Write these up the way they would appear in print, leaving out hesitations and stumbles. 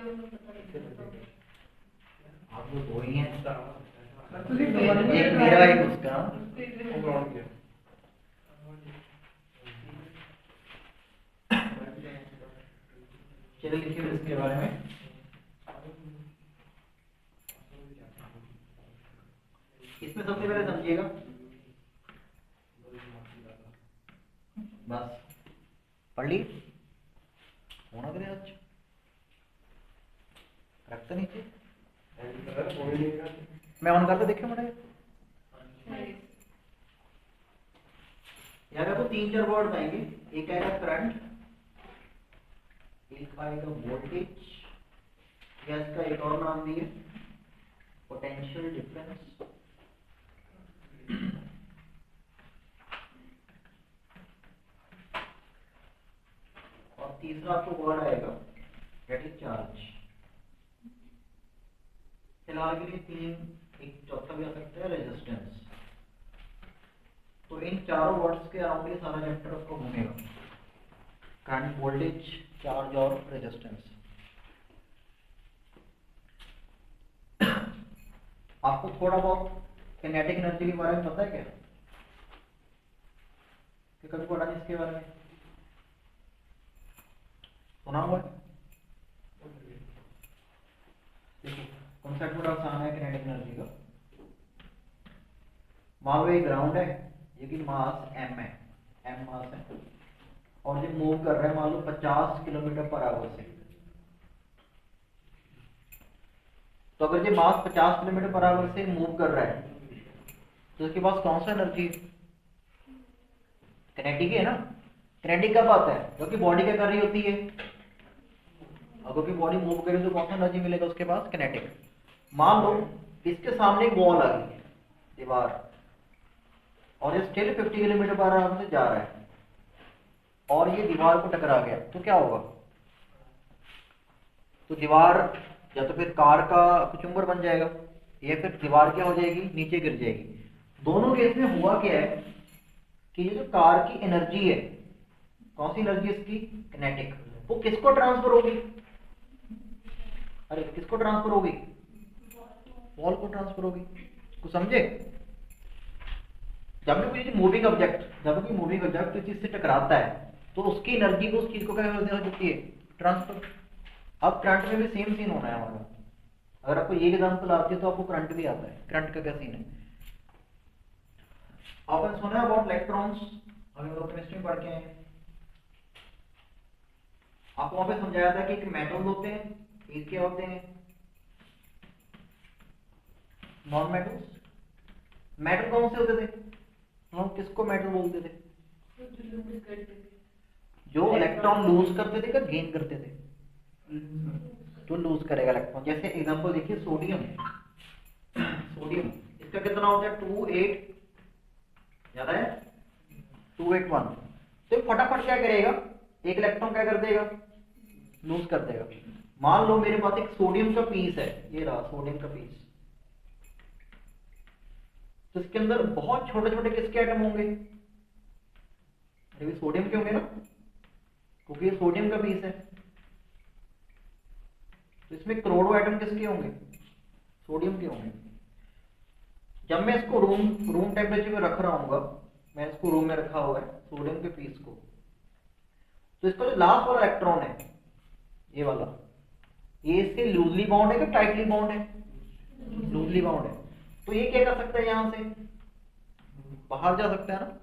आप लोग दो ही हैं, तो जी दोबारा एक मेरा एक उसका। चलिए लिखिए इसके बारे में। इसमें सबसे पहले समझिएगा, बस पढ़ ली होना करे आज रखता नीचे मैं ऑन करके देखिए मैंने यार आपको तीन चार वर्ड आएंगे। एक आएगा करंट, एक आएगा वोल्टेज, या इसका एक और नाम भी है पोटेंशियल डिफरेंस, और तीसरा आपको वर्ड आएगा दैट इज चार्ज। फिलहाल के लिए तीन, एक चौथा भी आ सकता है रेजिस्टेंस। तो इन चारों वर्ड्स के अराउंड ये सारा चैप्टर आपको घूमेगा, करंट, वोल्टेज, चार्ज और रेजिस्टेंस। आपको थोड़ा बहुत किनेटिक एनर्जी के बारे में पता है क्या, कि कभी पढ़ा नहीं इसके बारे में, सुना हुआ है? देखो कॉन्सेप्ट बड़ा आसान है किनेटिक एनर्जी का। मान लो ये ग्राउंड है, ये की मास m है, m मास है, और ये मूव कर रहा है मान लो 50 किलोमीटर पर आवर से। तो अगर ये मास 50 किलोमीटर पर आवर से मूव कर रहा है तो इसके पास कौन सा एनर्जी है? किनेटिक है ना। किनेटिक कब आता है? क्योंकि बॉडी क्या कर रही होती है, अगर की बॉडी मूव करे तो कौन सा एनर्जी मिलेगा उसके पास? किनेटिक। मान लो इसके सामने एक वॉल आ गई, दीवार, और ये स्टिल 50 किलोमीटर पर आवर से जा रहा है और ये दीवार को टकरा गया तो क्या होगा? तो दीवार या तो फिर कार का कुचुम्बर बन जाएगा, या फिर दीवार क्या हो जाएगी, नीचे गिर जाएगी। दोनों केस में हुआ क्या है कि ये जो कार की एनर्जी है, कौन सी एनर्जी है इसकी? किनेटिक। वो किसको ट्रांसफर होगी? अरे किसको ट्रांसफर होगी? वॉल को ट्रांसफर होगी। कुछ समझे? जब भी कोई मूविंग ऑब्जेक्ट किस चीज से टकराता है तो उसकी एनर्जी को उस चीज को क्या हो जाती है? ट्रांसफर। अब करंट में भी सेम सीन होना है हमारा। अगर आपको ये एग्जांपल आती है तो आपको करंट भी आता है। करंट का क्या सीन है? आपने सुना है अबाउट इलेक्ट्रॉन्स, हम लोग केमिस्ट्री में पढ़ के आए हैं। आपको वहां पे समझाया था कि एक मेटल होते हैं, एक क्या होते हैं? Non metals. मेटल कौन से होते थे? हम किसको मेटल बोलते थे? जो इलेक्ट्रॉन लूज करते थे या गेन करते थे? तो लूज करेगा इलेक्ट्रॉन। जैसे एग्जांपल देखिए सोडियम, सोडियम इसका कितना होता है? 28 याद है? 281। तो फटाफट क्या करेगा, एक इलेक्ट्रॉन क्या कर देगा? लूज कर देगा। मान लो मेरे पास एक सोडियम का पीस है, ये रहा सोडियम का पीस, तो इसके अंदर बहुत छोटे छोटे किसके एटम होंगे? अरे सोडियम के होंगे ना, क्योंकि ये सोडियम का पीस है। तो इसमें करोड़ों एटम किसके होंगे? सोडियम के होंगे। जब मैं इसको रूम टेम्परेचर पे रख रहा हूँ, मैं इसको रूम में रखा हुआ है सोडियम के पीस को, तो इसका जो लास्ट वाला इलेक्ट्रॉन है, ये वाला, ये इससे लूजली बाउंड है कि टाइटली बाउंड है? लूजली बाउंड है। तो ये क्या कर सकता है? यहां से बाहर जा सकता है ना।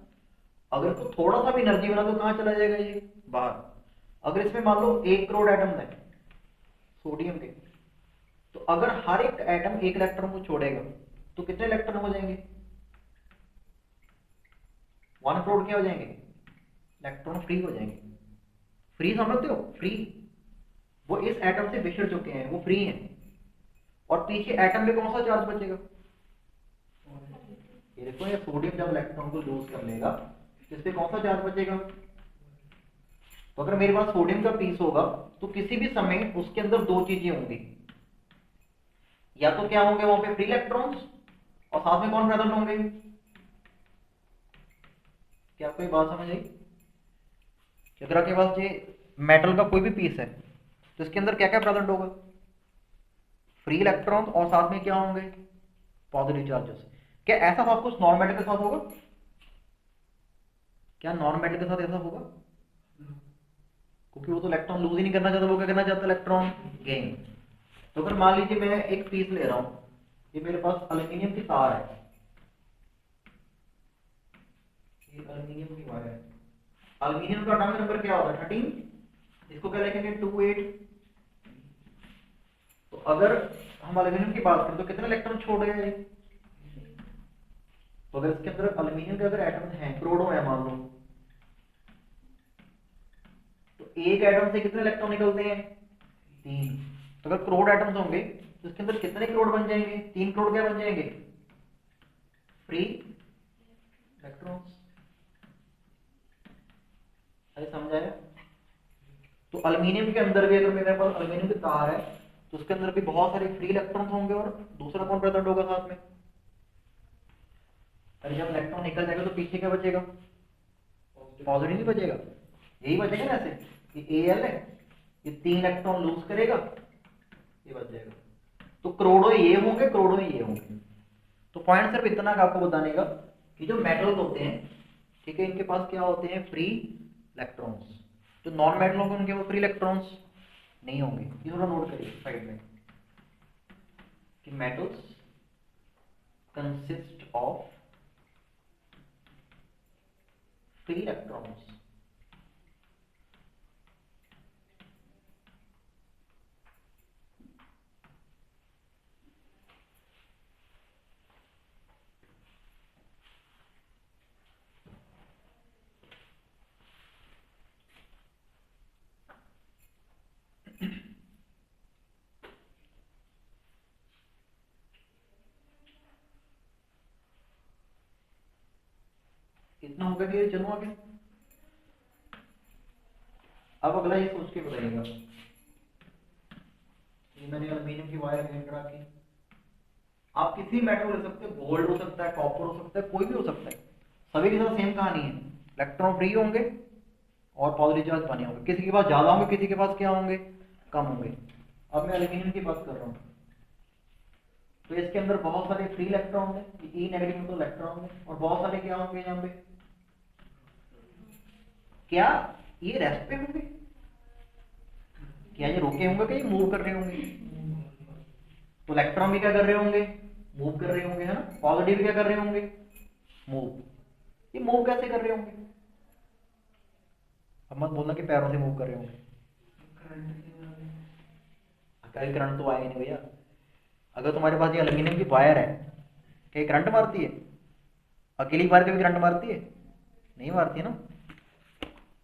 अगर इसको थोड़ा सा भी एनर्जी बना तो कहां चला जाएगा? ये बाहर। अगर इसमें मान लो 1 करोड़ एटम है सोडियम के, तो अगर हर एक एटम एक इलेक्ट्रॉन को छोड़ेगा तो कितने इलेक्ट्रॉन हो जाएंगे? 1 करोड़ क्या हो जाएंगे? इलेक्ट्रॉन फ्री हो जाएंगे। फ्री समझते हो? फ्री। वो इस एटम से बिछड़ चुके हैं, वो फ्री हैं। और पीछे एटम में कौन सा चार्ज बचेगा? ये देखो, ये सोडियम जब इलेक्ट्रॉन को लूज कर लेगा तो इस पे कौन सा चार्ज बचेगा? तो अगर मेरे पास सोडियम का पीस होगा तो किसी भी समय उसके अंदर दो चीजें होंगी, या तो क्या होंगे वहां पे? फ्री इलेक्ट्रॉन्स, और साथ में कौन प्रेजेंट होंगे? क्या आपको ये बात समझ आई? अगर आपके पास ये मेटल का कोई भी पीस है तो इसके अंदर क्या क्या प्रेजेंट होगा? फ्री इलेक्ट्रॉन और साथ में क्या होंगे, पॉजिटिव चार्जेस। क्या ऐसा सब कुछ नॉन मेटल के साथ होगा? क्या नॉन मेटल के साथ ऐसा होगा? क्योंकि वो तो इलेक्ट्रॉन लूज ही नहीं करना चाहता, वो क्या करना चाहता है, इलेक्ट्रॉन गेन। तो अगर मान लीजिए मैं एक पीस ले रहा हूं, ये मेरे पास एल्यूमिनियम की तार है, ये एल्यूमिनियम की वायर है। एल्यूमिनियम का एटॉमिक नंबर क्या होता है, 13। इसको क्या लिखेंगे, 28। तो अगर हम एल्यूमिनियम की बात करें तो कितने इलेक्ट्रॉन छोड़ गए ये? तो अगर इसके अंदर एल्यूमिनियम के अगर एटम हैं, करोड़ों है मान लो, तो एक एटम से कितने इलेक्ट्रॉन निकलते हैं, 3। तो अगर करोड़ एटम्स होंगे तो इसके अंदर कितने करोड़ बन जाएंगे, 3 करोड़ क्या बन जाएंगे, फ्री इलेक्ट्रॉन्स। अरे समझाया? तो एल्यूमिनियम के अंदर भी अगर मेरे पास एल्यूमिनियम की तार है तो उसके अंदर भी बहुत सारे फ्री इलेक्ट्रॉन्स होंगे, और दूसरा कौन प्रेजेंट होगा साथ में? अरे जब इलेक्ट्रॉन निकल जाएगा तो पीछे क्या बचेगा, पॉजिटिव ही बचेगा। यही बचेगा ना, ऐसे कि Al है, ये 3 इलेक्ट्रॉन लूज करेगा, ये बच जाएगा। तो करोड़ों ये होंगे, करोड़ों ये होंगे। तो पॉइंट सिर्फ इतना का आपको बताने का कि जो मेटल्स होते हैं, ठीक है, इनके पास क्या होते हैं, फ्री इलेक्ट्रॉन्स। जो नॉन मेटल होंगे उनके वो फ्री इलेक्ट्रॉन्स नहीं होंगे। ये थोड़ा नोट करिए साइड में कि metals consist of free electrons. इतना होगा कि चलो आगे। अब अगला ये सोच के बताइएगा, ये मैंने एल्यूमिनियम की वायर हैंग करा की, आप किसी मेटल ले सकते हो, गोल्ड हो सकता है, कॉपर हो सकता है, कोई भी हो सकता है, सभी के साथ सेम कहानी है, इलेक्ट्रॉन फ्री होंगे और पॉजिटिव चार्ज बने होंगे। किसी के पास ज्यादा होंगे, किसी के पास क्या होंगे, कम होंगे। अब मैं एल्यूमिनियम की बात कर रहा हूँ, तो इसके अंदर बहुत सारे फ्री इलेक्ट्रॉन है, ई नेगेटिव में तो इलेक्ट्रॉन है, और बहुत सारे क्या होंगे यहाँ पे, क्या ये रेस्ट पे होंगे, क्या ये रुके होंगे, क्या ये मूव कर रहे होंगे? तो इलेक्ट्रॉन भी क्या कर रहे होंगे, मूव कर रहे होंगे, है ना। पॉजिटिव भी क्या कर रहे होंगे, मूव। ये मूव कैसे कर रहे होंगे? अब मत बोलना कि पैरों से मूव कर रहे होंगे, कहीं करंट तो आए नहीं भैया। अगर तुम्हारे पास ये एल्यूमिनियम की वायर है, क्या करंट मारती है? अकेली वायर कभी करंट मारती है? नहीं मारती है ना।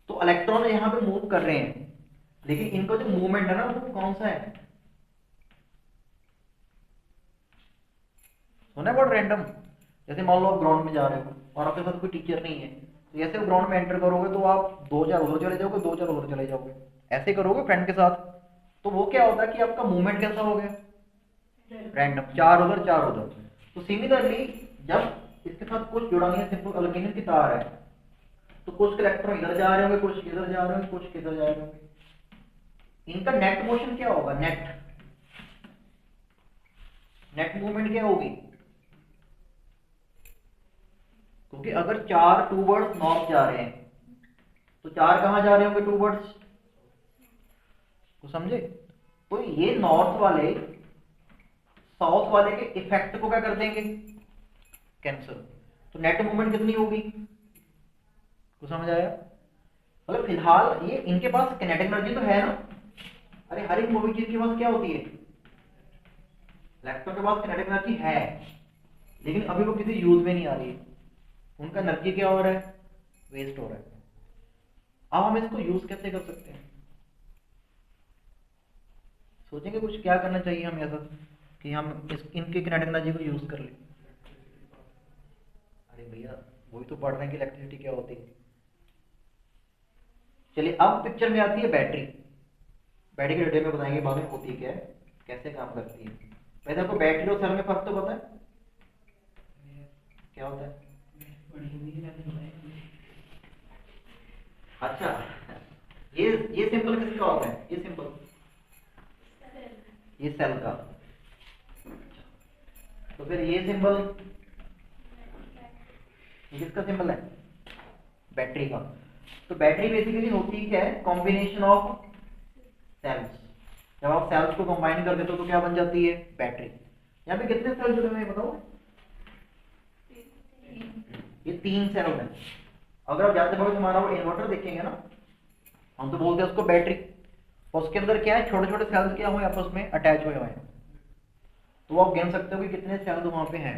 तो इलेक्ट्रॉन यहाँ पे मूव कर रहे हैं, लेकिन इनका जो मूवमेंट है ना वो कौन सा है, सुना है, बहुत रैंडम। जैसे मान लो आप ग्राउंड में जा रहे हो और आपके साथ कोई टीचर नहीं है, तो जैसे वो ग्राउंड में एंटर करोगे तो आप 2-4 उधर चले जाओगे, 2-4 उधर चले जाओगे, ऐसे करोगे फ्रेंड के साथ। तो वो क्या होता है कि आपका मूवमेंट कैसा हो गया, रैंडम, 4 उधर 4 उधर। तो सिमिलरली जब इसके साथ कुछ जुड़ा नहीं है, सिंपल एल्यूमिनियम की तार है, तो कुछ इलेक्ट्रॉन इधर जा रहे होंगे, कुछ इधर जा रहे होंगे, कुछ किधर जा रहे होंगे। इनका नेट मोशन क्या होगा, नेट मूवमेंट क्या होगी? क्योंकि अगर 4 टूवर्ड्स नॉर्थ जा रहे हैं तो 4 कहां जा रहे होंगे, टूवर्ड्स, तो समझे। तो ये नॉर्थ वाले साउथ वाले के इफेक्ट को क्या कर देंगे, कैंसिल। तो नेट मूवमेंट कितनी होगी, तो समझ आया। मतलब फिलहाल ये इनके पास किनेटिक एनर्जी तो है ना। अरे हर एक मूवी चीज के पास क्या होती है, इलेक्ट्रॉन के पास किनेटिक एनर्जी है, लेकिन अभी वो किसी यूज में नहीं आ रही है, उनका एनर्जी क्या हो रहा है, वेस्ट हो रहा है। अब हम इसको यूज कैसे कर सकते हैं, सोचेंगे कुछ क्या करना चाहिए हमें ऐसा कि हम इनके किनेटिक एनर्जी को यूज कर लें। अरे भैया वही तो पढ़ रहे हैं कि इलेक्ट्रिसिटी क्या होती है। चलिए अब पिक्चर में आती है बैटरी। बैटरी के डिटेल में बताएंगे बाद में होती है क्या है, कैसे काम करती है। वैसे आपको बैटरी और सेल में फर्क तो पता है, क्या होता है? अच्छा, ये सिंबल किसका होता है, ये सिंबल, ये सेल का। तो फिर ये सिंबल, ये किसका सिंबल है? बैटरी का। तो बैटरी बेसिकली होती क्या है? Combination of cells. जब आप सेल्स को कंबाइन कर देते हो तो क्या बन जाती है? बैटरी। यहाँ पे कितने सेल जुड़े हुए हैं बताओ? ये 3 सेल है। अगर आप जाते वक्त हमारा वो इन्वर्टर देखेंगे ना, हम तो बोलते हैं उसको बैटरी, और उसके अंदर क्या है? छोटे छोटे सेल्स क्या हुए आपस में अटैच हुए हैं। तो आप गिन सकते हो कि कितने सेल्स वहां पे हैं।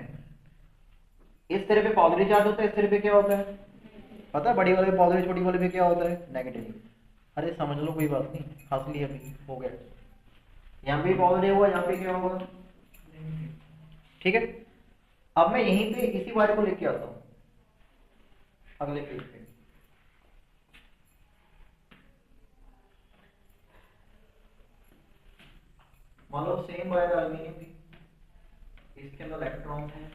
इस तरह पे पॉजिटिव चार्ज होता है, इस तरह पे क्या होता है पता है? बड़ी वाले पे पॉजिटिव, छोटी वाले पे क्या होता है? नेगेटिव। अरे समझ लो, कोई बात नहीं, हंस लिया अभी, हो गया। यहाँ पे पॉजिटिव हुआ, यहाँ पे क्या होगा? ठीक है। अब मैं यहीं पे इसी वाले को लेके आता हूँ अगले पेज पे। मान लो सेम वायर एल्यूमिनियम की, इसके अंदर इलेक्ट्रॉन है,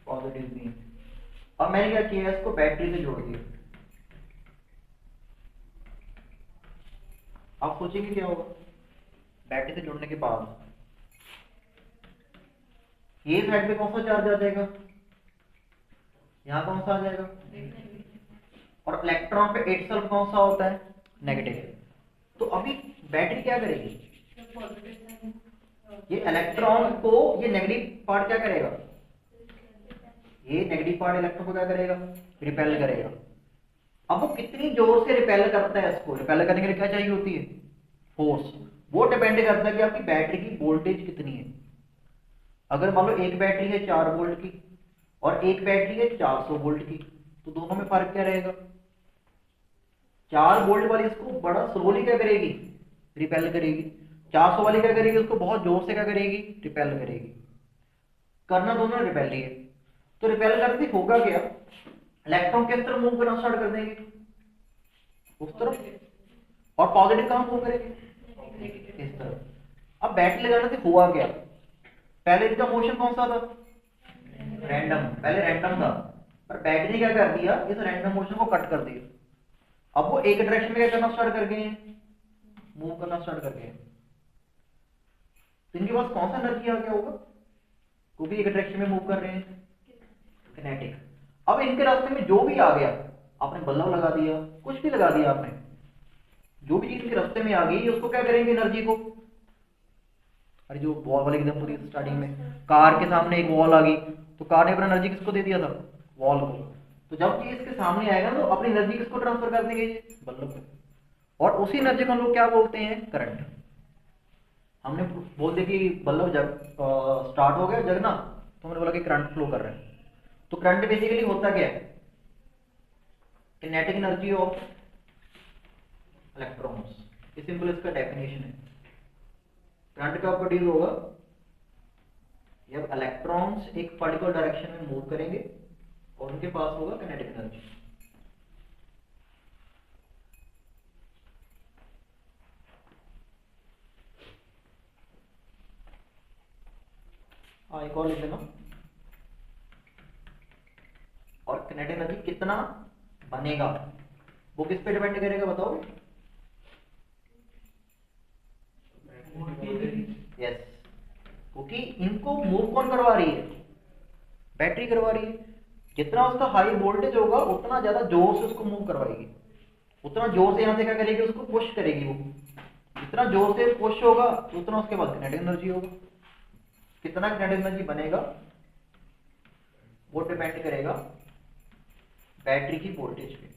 पॉजिटिव भी। अब मैंने क्या किया? इसको बैटरी से जोड़ दिया। आप सोचेंगे क्या होगा बैटरी से जुड़ने के बाद? ये साइड पे कौन सा चार्ज आ जाएगा? यहाँ कौन सा आ जाएगा? और इलेक्ट्रॉन पे इटसेल्फ कौन सा होता है? नेगेटिव। तो अभी बैटरी क्या करेगी? ये इलेक्ट्रॉन को, ये नेगेटिव पार्ट क्या करेगा? ये नेगेटिव पार्ट इलेक्ट्रॉन को क्या करेगा? रिपेल करेगा। अब वो कितनी जोर से रिपेल करता है, इसको रिपेल करने के लिए क्या चाहिए होती है? फोर्स। वो डिपेंड करता है कि आपकी बैटरी की वोल्टेज कितनी है। अगर मान लो एक बैटरी है 4 वोल्ट की और एक बैटरी है 400 वोल्ट की, तो दोनों में फर्क क्या रहेगा? 4 वोल्ट वाली इसको बड़ा स्लोली क्या करेगी? रिपेल करेगी। 400 वाली क्या करेगी? उसको बहुत जोर से क्या करेगी? रिपेल करेगी। करना दोनों रिपेल ही है। तो रिपेल करने से होगा क्या? इलेक्ट्रॉन किस तरफ मूव करना स्टार्ट कर देंगे? उस तरफ। और पॉजिटिव कहां मूव करेंगे? इस तरफ। अब बैटरी लगाने से हुआ क्या? पहले इसका मोशन कौन सा था? रैंडम। पहले रैंडम था, पर बैटरी ने क्या कर दिया? इस रैंडम मोशन को कट कर दिया। अब वो एक डायरेक्शन में क्या करना स्टार्ट कर गए हैं? मूव करना स्टार्ट कर गए हैं। तो इनके पास कौन सा एनर्जी आ गया होगा? क्योंकि एक डायरेक्शन में मूव कर रहे हैं, किनेटिक। अब इनके रास्ते में जो भी आ गया, आपने बल्ब लगा दिया, कुछ भी लगा दिया आपने, जो भी चीज इनके रास्ते में आ गई, उसको क्या करेंगे? एनर्जी को। अरे जो वॉल वाले एकदम पूरी स्टार्टिंग में कार के सामने एक वॉल आ गई, तो कार ने अपना एनर्जी किसको दे दिया था? वॉल को। तो जब ये इसके सामने आएगा तो अपनी एनर्जी किसको ट्रांसफर कर देंगे? ये बल्ब को। और उसी एनर्जी को हम लोग क्या बोलते हैं? करंट। हमने बोल दिया कि बल्ब जब स्टार्ट हो गया जगना, तो हमने बोला कि करंट फ्लो कर रहा है। तो करंट बेसिकली होता क्या है? Kinetic energy of electrons. ये सिंपल इसका डेफिनेशन है। करंट का प्रोड्यूस होगा जब इलेक्ट्रॉन्स एक पर्टिकुलर डायरेक्शन में मूव करेंगे और उनके पास होगा किनेटिक एनर्जी। हाँ, एक और लिख देना। और किनेटिक एनर्जी कितना बनेगा वो किस पे डिपेंड करेगा बताओ? यस, क्योंकि इनको मूव कौन करवा रही है? बैटरी करवा रही है। जितना उसका हाई वोल्टेज होगा उतना ज्यादा जोर से उसको मूव करवाएगी, उतना जोर से यहां से क्या करेगी? उसको पुश करेगी। वो जितना जोर से पुश होगा उतना उसके पास किनेटिक एनर्जी होगा। कितना किनेटिक एनर्जी बनेगा वो डिपेंड करेगा बैटरी की वोल्टेज पे।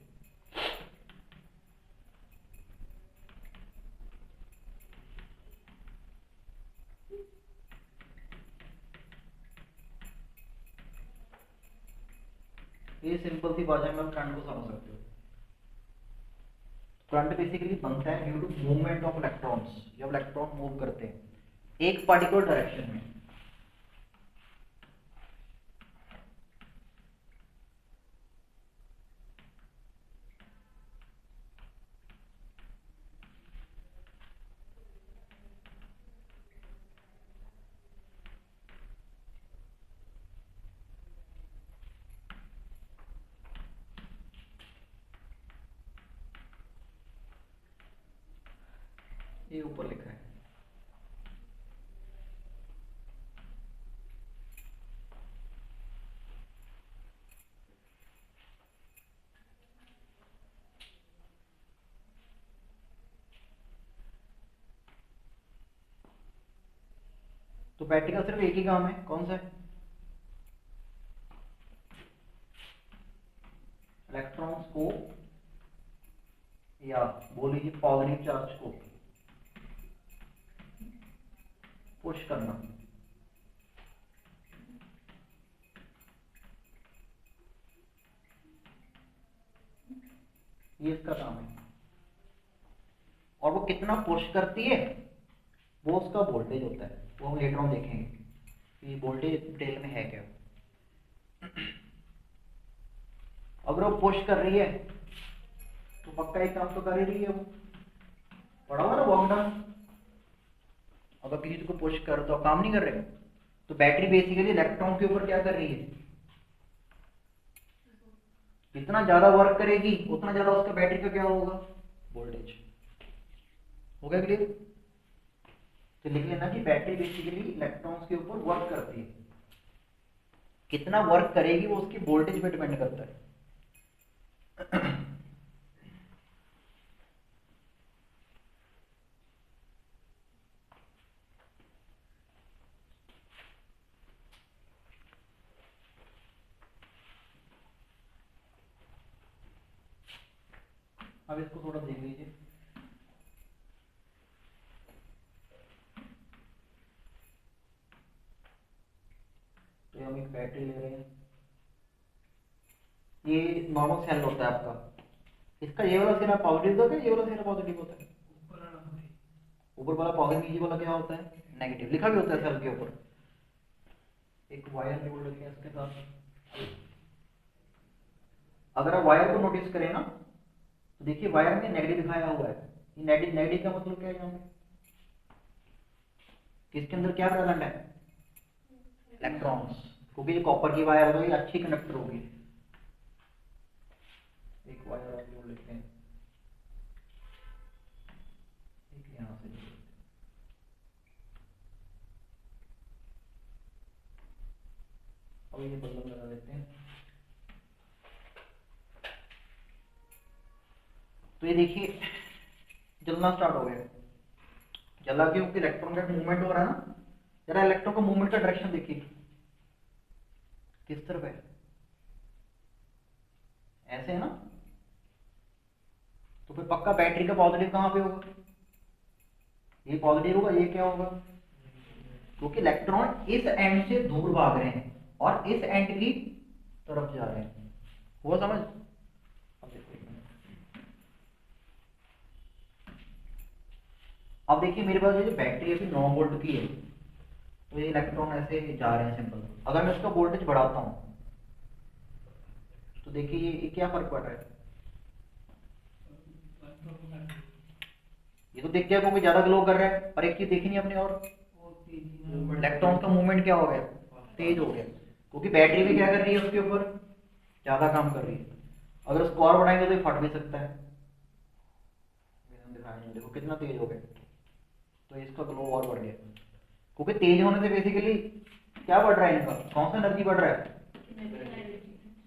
ये सिंपल सी भाषा में आप करंट को समझ सकते हो। करंट बेसिकली बनता है due to movement of electrons. जब इलेक्ट्रॉन मूव करते हैं एक पर्टिकुलर डायरेक्शन में, ये ऊपर लिखा है। तो बैटरी का सिर्फ एक ही काम है, कौन सा है? इलेक्ट्रॉन्स को या बोल लीजिए पॉजिटिव चार्ज को पुश करना। ये इसका काम है। और वो कितना पुश करती है वो उसका वोल्टेज होता है, वो हम लेटर ऑन देखेंगे कि वोल्टेज डिटेल में है क्या। अगर वो पुश कर रही है तो पक्का एक काम तो कर ही रही है, वो पड़ा हुआ ना वर्क डन। अगर किसी को पुश कर तो काम नहीं कर रहे, तो बैटरी बेसिकली इलेक्ट्रॉन के ऊपर क्या कर रही है, जितना ज्यादा वर्क करेगी उतना ज्यादा उसका बैटरी का क्या होगा, वोल्टेज। हो गया क्लियर? तो लिख लेना कि बैटरी बेसिकली इलेक्ट्रॉन्स के ऊपर वर्क करती है, कितना वर्क करेगी वो उसकी वोल्टेज पे डिपेंड करता है। अब इसको थोड़ा देख लीजिए। तो हम एक बैटरी ले रहे हैं, ये नॉर्मल सेल होता है आपका, इसका ये वाला सिरा पॉजिटिव होता है, ये वाला सिरा पॉजिटिव होता है, ऊपर वाला पॉजिटिव, नीचे वाला क्या होता है, नेगेटिव। लिखा भी होता है सेल के ऊपर। एक वायर जोड़ रखे हैं इसके साथ। अगर आप वायर को नोटिस करें ना तो देखिए वायर में नेगेटिव दिखाया हुआ है। ये नेगेटिव, नेगेटिव का मतलब क्या है, यहाँ पे किसके अंदर क्या प्रेजेंट है, इलेक्ट्रॉन्स, क्योंकि ये कॉपर की वायर होगी, अच्छी कंडक्टर होगी। एक वायर आप जोड़ लेते हैं, एक यहाँ से जोड़, अब ये बल्ब लगा देते हैं। तो ये देखिए जलना स्टार्ट हो गया। जला क्योंकि इलेक्ट्रॉन का मूवमेंट हो रहा है ना। जरा इलेक्ट्रॉन का मूवमेंट का डायरेक्शन देखिए किस तरफ है, ऐसे है ना। तो फिर पक्का बैटरी का पॉजिटिव कहाँ पे होगा, ये पॉजिटिव होगा, ये क्या होगा, क्योंकि इलेक्ट्रॉन इस एंड से दूर भाग रहे हैं और इस एंड की तरफ जा रहे हैं। हुआ समझ? अब देखिए मेरे पास ये जो बैटरी अभी 9 वोल्ट की है, तो ये इलेक्ट्रॉन ऐसे जा रहे हैं सिंपल। अगर मैं इसका वोल्टेज बढ़ाता हूं तो देखिए ये क्या फर्क पड़ रहा है, ये तो देख गया क्योंकि ज्यादा ग्लो कर रहा है। और एक चीज देखी नहीं अपने, और इलेक्ट्रॉन का मूवमेंट क्या हो गया, तेज हो गया, क्योंकि बैटरी भी क्या कर रही है, उसके ऊपर ज्यादा काम कर रही है। अगर उसको और बढ़ाएंगे तो ये फट भी सकता है। देखो कितना तेज हो गया, तो इसका ग्लो और बढ़ गया, क्योंकि तेज होने से बेसिकली क्या बढ़ रहा है, इनका कौन सा एनर्जी बढ़ रहा है,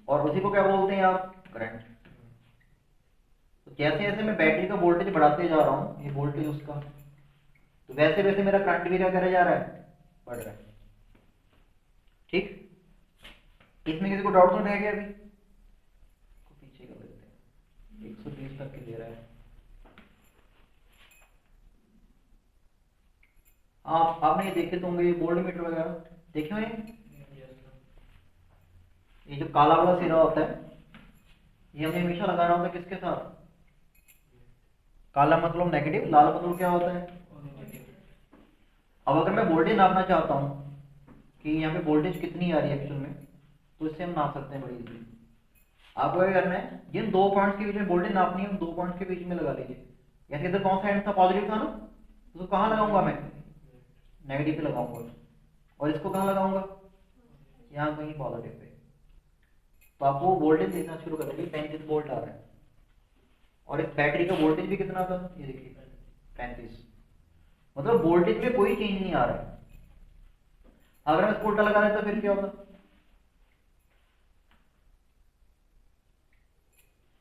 और उसी को क्या बोलते हैं आप, करंट। तो जैसे जैसे मैं बैटरी का वोल्टेज बढ़ाते जा रहा हूँ, ये वोल्टेज उसका, तो वैसे वैसे मेरा करंट भी क्या करे जा रहा है, बढ़ रहा है। ठीक, इसमें किसी को डाउट तो नहीं रह गया अभी? तो पीछे कर लेते हैं, 120 तक के दे रहा है। आपने ये देखे तो होंगे, ये वोल्ट मीटर वगैरह देखे हुए हैं। ये जो काला वाला सिरा होता है, ये हमें हमेशा लगाना होता है किसके साथ, काला मतलब नेगेटिव, लाल मतलब क्या होता है। अब अगर मैं वोल्टेज नापना चाहता हूँ कि यहाँ पे वोल्टेज कितनी आ रही है एक्चुअल में, तो इससे हम नाप सकते हैं बड़ी इजीली। आपको क्या करना है, जिन दो पॉइंट्स के बीच में वोल्टेज नापनी है उन दो पॉइंट्स के बीच में लगा लीजिए। जैसे इधर कौन सा एंड था, पॉजिटिव था ना, तो कहाँ लगाऊंगा मैं, नेगेटिव पे लगाऊंगा। और इसको कहाँ लगाऊंगा, यहाँ कहीं पॉजिटिव पे। तो आपको वोल्टेज देखना शुरू कर देंगे, 35 वोल्ट आ रहा है। और इस बैटरी का वोल्टेज भी कितना था, ये देखिए 35, मतलब वोल्टेज में कोई चेंज नहीं आ रहा है। अगर मैं इसको उल्टा लगा देता फिर क्या होगा,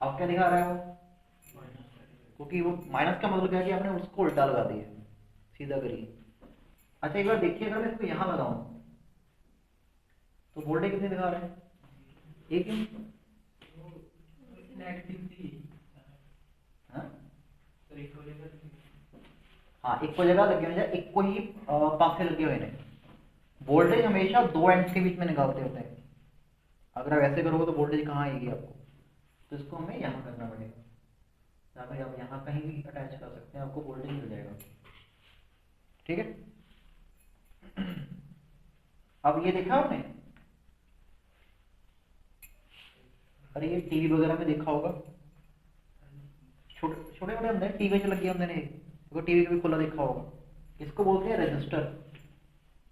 अब क्या दिखा रहा है वो, क्योंकि वो माइनस का मतलब क्या है कि आपने उसको उल्टा लगा दिया, सीधा करिए। अच्छा एक बार देखिए, अगर मैं इसको यहाँ लगाऊं तो वोल्टेज कितनी दिखा रहे हैं? एक ही। नेगेटिव थी। हाँ सर एक हो जाएगा। हाँ, एक को जगह लगे हुए हैं, एक को ही पासे लगे हुए हैं। वोल्टेज हमेशा दो एंड्स के बीच में निकालते होते हैं। अगर आप ऐसे करोगे तो वोल्टेज कहाँ आएगी आपको? तो इसको हमें यहाँ करना पड़ेगा, या फिर आप यहाँ कहीं भी अटैच कर सकते हैं, आपको वोल्टेज मिल जाएगा। ठीक है। अब ये देखा आपने? अरे ये टीवी वगैरह में देखा होगा, छोटे छोटे छोटे अंदर टीवी जो लगे होंगे ने, देखो टीवी कभी खुला देखा होगा। इसको बोलते हैं रजिस्टर।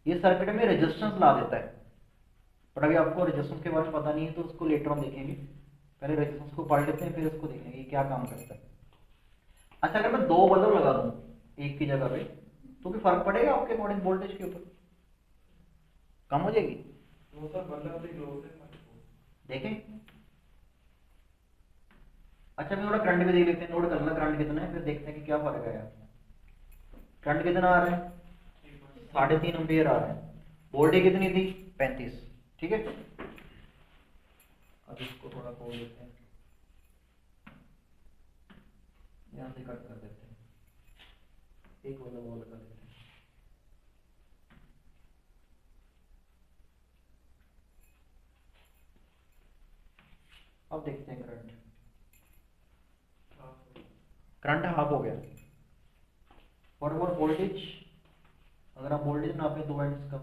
ये सर्किट में रेजिस्टेंस ला देता है, पर अभी आपको रेजिस्टेंस के बारे में पता नहीं है तो उसको लेटर ऑन देखेंगे। पहले रेजिस्टेंस को पढ़ लेते हैं, फिर उसको देखेंगे ये क्या काम करता है। अच्छा, अगर मैं दो बल्ब लगा दूं एक की जगह पे, तो भी फर्क पड़ेगा आपके अकॉर्डिंग वोल्टेज के ऊपर? कम हो जाएगी? वो सर बल्ब भी लो से देखें। अच्छा मैं थोड़ा करंट भी देख लेते हैं, नोट करना करंट कितना है, फिर देखते हैं कि क्या फर्क आया। करंट कितना आ रहा है? 3.5 एम्पियर आ रहा है। वोल्टेज कितनी थी? 35। ठीक है। अब इसको थोड़ा खोल देते हैं, यहाँ से कट कर देते हैं, एक वाला वो लगा देते हैं। अब देखते हैं करंट। करंट हाफ हो गया। और वोल्टेज, अगर आप वोल्टेज नापें दो एंड्स का,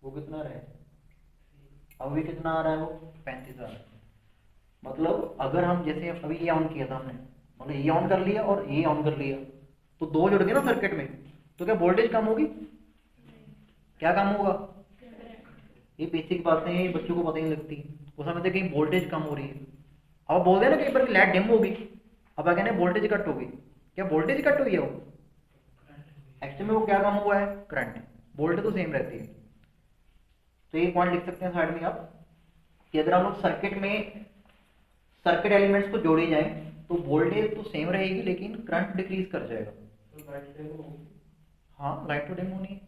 वो कितना रहे? अब भी कितना आ रहा है? वो 35 आ रहा है। मतलब अगर हम जैसे अभी ये ऑन किया था हमने, मतलब ये ऑन कर लिया और ये ऑन कर लिया, तो दो जुड़ गए ना सर्किट में, तो क्या वोल्टेज कम होगी? क्या कम होगा? ये बेसिक बातें बच्चों को पता ही नहीं लगती, वो समझते कहीं वोल्टेज कम हो रही है। अब बोलते हैं ना कहीं पर लाइट डिम होगी, अब क्या कहते हैं वोल्टेज कट होगी। क्या वोल्टेज कट हुई है? वो एक्चुअली में वो क्या कम हुआ है? करंट। वोल्टेज तो सेम रहती है। तो ये पॉइंट लिख सकते हैं साइड में आप, कि अगर हम लोग सर्किट में सर्किट एलिमेंट्स को जोड़े जाएं तो वोल्टेज तो सेम रहेगी लेकिन करंट डिक्रीज कर जाएगा। हाँ, लाइट तो डिम होनी है।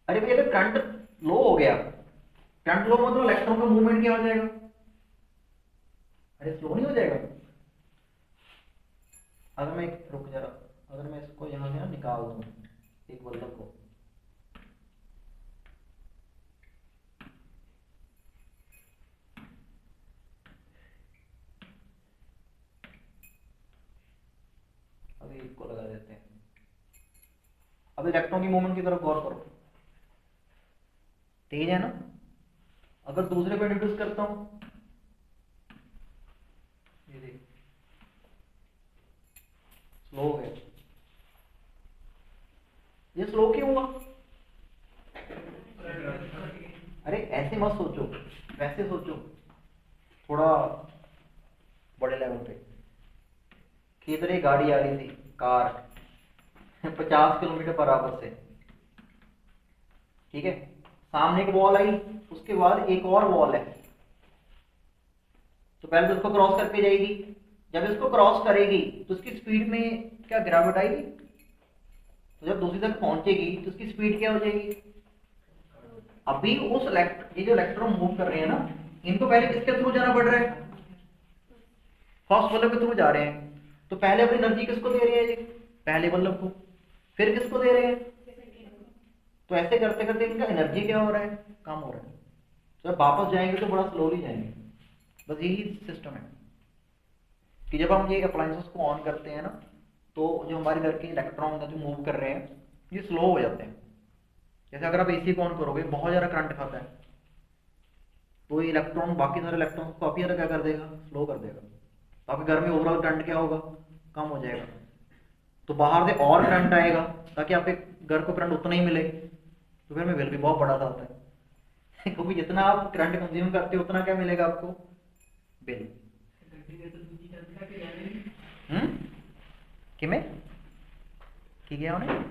अरे भैया अगर करंट लो हो गया, करंट लो मतलब इलेक्ट्रॉन का मूवमेंट क्या हो जाएगा? अरे स्लो नहीं हो जाएगा? अगर मैं रुक जरा, अगर मैं इसको यहाँ से ना निकाल दूँ एक बल्ब को, अभी इसको लगा देते हैं। अब इलेक्ट्रॉन की मूवमेंट की तरफ गौर करो, तेज है ना? अगर दूसरे को इंट्रोड्यूस करता हूं, ये देख स्लो हो गया। ये स्लो क्यों हुआ? अरे ऐसे मत सोचो, वैसे सोचो थोड़ा बड़े लेवल पे, कि इधर एक गाड़ी आ रही थी, कार 50 किलोमीटर पर आवर से, ठीक है, सामने एक वॉल आई, उसके बाद एक और वॉल है, तो पहले तो उसको क्रॉस करके जाएगी। जब इसको क्रॉस करेगी तो उसकी स्पीड में क्या गिरावट आएगी? तो जब दूसरी तक पहुंचेगी तो उसकी स्पीड क्या हो जाएगी? अभी उस ये जो इलेक्ट्रॉन मूव कर रहे हैं ना, इनको पहले किसके थ्रू जाना पड़ रहा है? फर्स्ट बल्ब के थ्रू जा रहे हैं। तो पहले अपनी एनर्जी किसको दे रहे हैं? ये पहले बल्ब को, फिर किसको दे रहे हैं? तो ऐसे करते करते इनका एनर्जी क्या हो रहा है? कम हो रहा है। तो जब वापस जाएंगे तो बड़ा स्लोली जाएंगे। बस यही सिस्टम है कि जब हम ये अप्लायंसेस को ऑन करते हैं ना, तो जो हमारे घर के इलेक्ट्रॉन जो मूव कर रहे हैं ये स्लो हो जाते हैं। जैसे अगर आप एसी को ऑन करोगे, बहुत ज़्यादा करंट खाता है, तो ये इलेक्ट्रॉन बाकी सारे इलेक्ट्रॉन को काफ़ी ज़्यादा क्या कर देगा? स्लो कर देगा। तो आपके घर में ओवरऑल करंट क्या होगा? कम हो जाएगा। तो बाहर से और करंट आएगा ताकि आपके घर को करंट उतना ही मिले, तो फिर में बिल भी बहुत बड़ा आता है क्योंकि जितना आप करंट कंज्यूम करते हो उतना क्या मिलेगा आपको? बिल। किमें की गया उन्हें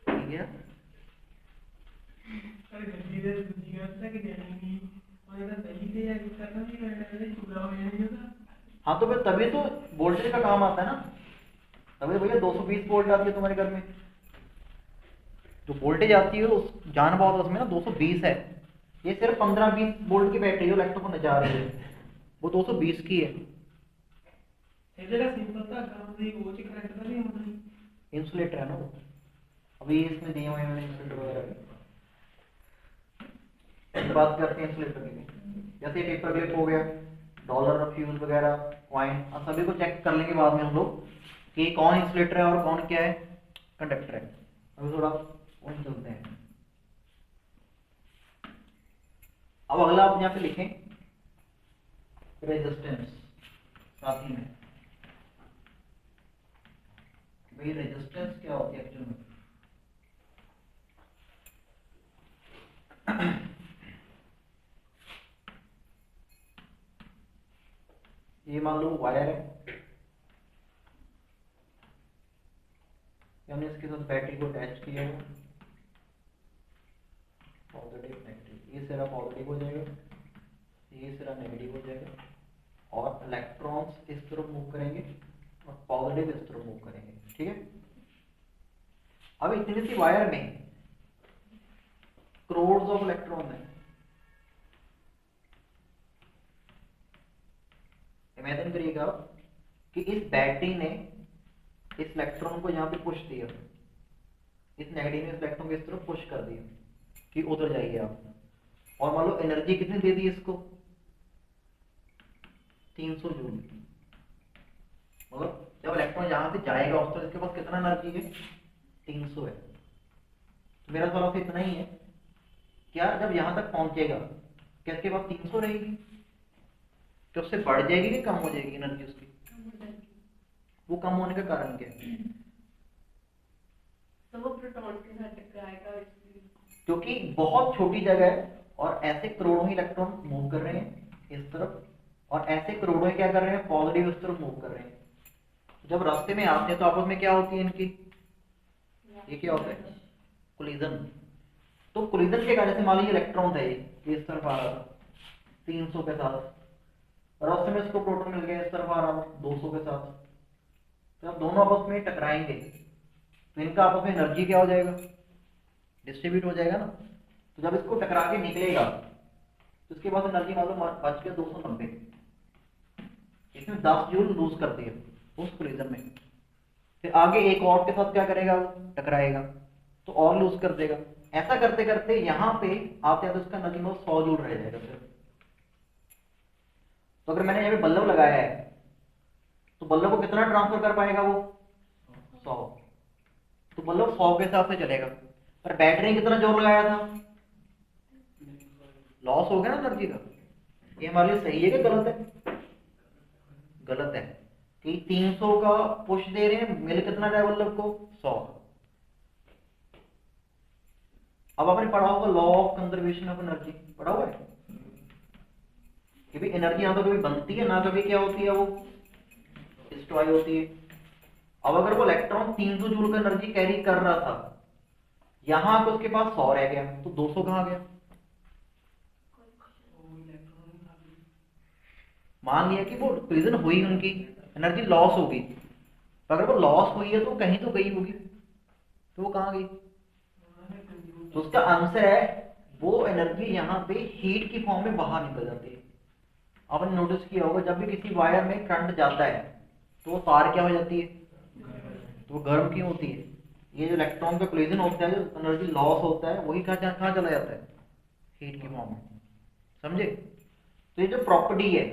की गया हाँ तो फिर तभी तो वोल्टेज का काम आता है ना, तभी तो भैया 220 वोल्ट आती है तुम्हारे घर में, जो वोल्टेज आती है उस जान बहुत उसमें ना 220 है, ये सिर्फ 15-20 वोल्ट की बैटरी जो लैपटॉप को नचा रही है वो 220 की है। ਇਹ ਜਿਹੜਾ ਸਿੰਪਲ ਧਾਗਾ ਹੁੰਦਾ ਜੀ ਉਹ ਚ ਕਰੰਟ ਤਾਂ ਨਹੀਂ ਆਉਂਦਾ ਜੀ। इंसुलेटर है ना वो, अभी इसमें दिए हुए हैं इंसुलेटर वगैरह की। बात करते हैं इंसुलेटर की, जैसे पेपर क्लिप हो गया, डॉलर फ्यूज वगैरह कॉइन, सभी को चेक कर लेंगे बाद में हम लोग कि कौन इंसुलेटर है और कौन क्या है कंडक्टर है। अभी थोड़ा उन चलते हैं। अब अगला आप यहाँ पे लिखें रेजिस्टेंस, साथ ही में भाई रेजिस्टेंस क्या होती है एक्चुअल में। ये मान लो वायर है, हमने इसके साथ बैटरी को अटैच किया है, पॉजिटिव नेगेटिव, ये सिरा पॉजिटिव हो जाएगा, ये सिरा नेगेटिव हो जाएगा, और इलेक्ट्रॉन्स इस तरफ मूव करेंगे और पॉजिटिव इस तरफ मूव करेंगे, ठीक है। अब इतनी सी वायर में करोड़ ऑफ इलेक्ट्रॉन है। इमेजिन करिएगा कि इस बैटरी ने इस इलेक्ट्रॉन को यहाँ पे पुश दिया, इस नेगेटिव ने इस इलेक्ट्रॉन को इस तरफ पुश कर दिया कि उधर जाइए आप, और मान लो एनर्जी कितनी दे दी इसको 300 जूल। मतलब जब इलेक्ट्रॉन यहाँ से जाएगा उस तरफ इसके पास कितना एनर्जी है 300 है। तो मेरा सवाल आपसे इतना ही है, क्या जब यहाँ तक पहुंचेगा क्या इसके पास 300 रहेगी, तो उससे बढ़ जाएगी कि कम हो जाएगी एनर्जी उसकी? वो कम होने का कारण क्या है? तो वो प्रोटॉन के साथ टकराएगा इसलिए, क्योंकि बहुत छोटी जगह है और ऐसे करोड़ों ही इलेक्ट्रॉन मूव कर रहे हैं इस तरफ, और ऐसे करोड़ों ही क्या कर रहे हैं पॉजिटिव इस तरफ मूव कर रहे हैं। जब रास्ते में आते हैं तो आपस में क्या होती है इनकी, ये क्या होता है कोलिजन। तो कोलिजन के कारण से मान लीजिए इलेक्ट्रॉन था ये इस तरफ आ रहा था 300 के साथ, रास्ते में इसको प्रोटॉन मिल गया इस तरफ आ रहा था 200 के साथ, तो जब दोनों आपस में टकराएंगे तो इनका आपस में एनर्जी क्या हो जाएगा, डिस्ट्रीब्यूट हो जाएगा ना। तो जब इसको टकरा के निकलेगा तो इसके पास एनर्जी मान लो बच गया 290, इसमें 10 जूल लूज कर दिया उस कोलिजन में। फिर आगे एक और के साथ क्या करेगा, वो टकराएगा तो और लूज कर देगा। ऐसा करते करते यहाँ पे आते हैं तो इसका एनर्जी में 100 जूल रह जाएगा फिर। तो अगर मैंने यहाँ पे बल्ब लगाया है तो बल्ब को कितना ट्रांसफर कर पाएगा वो 100, तो बल्ब 100 के हिसाब से चलेगा। पर बैटरी ने कितना जोर लगाया था, लॉस हो गया ना एनर्जी का। ये हमारे लिए सही है कि गलत है? गलत है कि 300 का पुश दे रहे हैं, मिल कितना रहा है बल्ब को 100। अब आपने पढ़ा होगा law of conservation of energy, पढ़ा हुआ है कि भाई एनर्जी ना तो कभी बनती है ना कभी क्या होती है वो डिस्ट्रॉय होती है। अब अगर वो इलेक्ट्रॉन 300 जूल का एनर्जी कैरी कर रहा था, यहां पे उसके पास 100 रह गया, तो 200 कहां गया? मान लिया कि वो कोलिजन हुई, उनकी एनर्जी लॉस होगी, तो अगर वो लॉस हुई है तो कहीं तो गई होगी, तो वो कहां गई? तो उसका आंसर है वो एनर्जी यहाँ पे हीट की फॉर्म में बाहर निकल जाती है। आपने नोटिस किया होगा जब भी किसी वायर में करंट जाता है तो वो तार क्या हो जाती है, तो वो गर्म क्यों होती है? ये जो इलेक्ट्रॉन का कोलिजन होता है, जो एनर्जी लॉस होता है, वही कहाँ चला जाता है? हीट की फॉर्म में। समझे? तो ये जो प्रॉपर्टी है